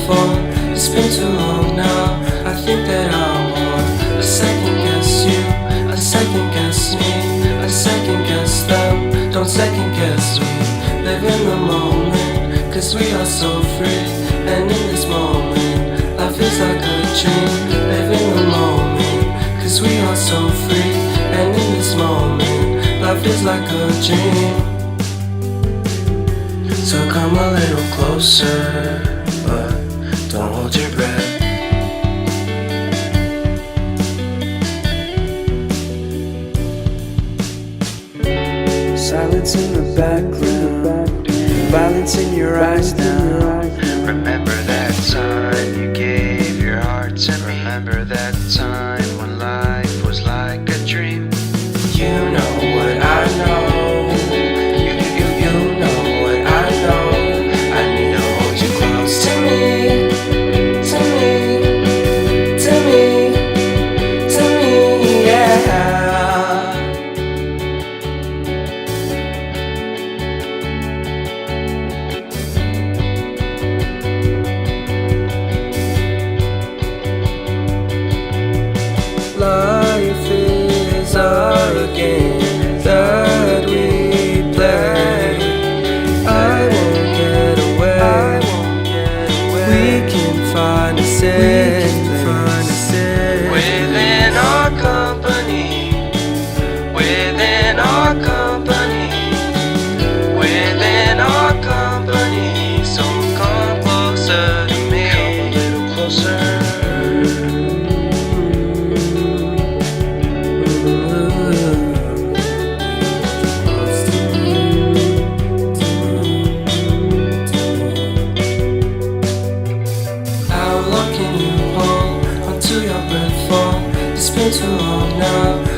before. It's been too long now. I think that I'm on. I second guess you, I second guess me, I second guess them. Don't second guess me. Live in the moment, cause we are so free. And in this moment, life is like a dream. Live in the moment, cause we are so free. And in this moment, life is like a dream. So come a little closer, but don't hold your breath. Silence in the background, violence in your eyes now. Remember that time you gave your heart to me. Remember that time when life was like a dream. You know what I know. You know what I know. I need to hold you close to me, to me, to me, to me, yeah. Life is a game that we play. I won't get away. We can find a safe place Within our company, within our company, within our company. So come closer to me, come a little closer. How long can you hold onto your breath for? It's been too long now.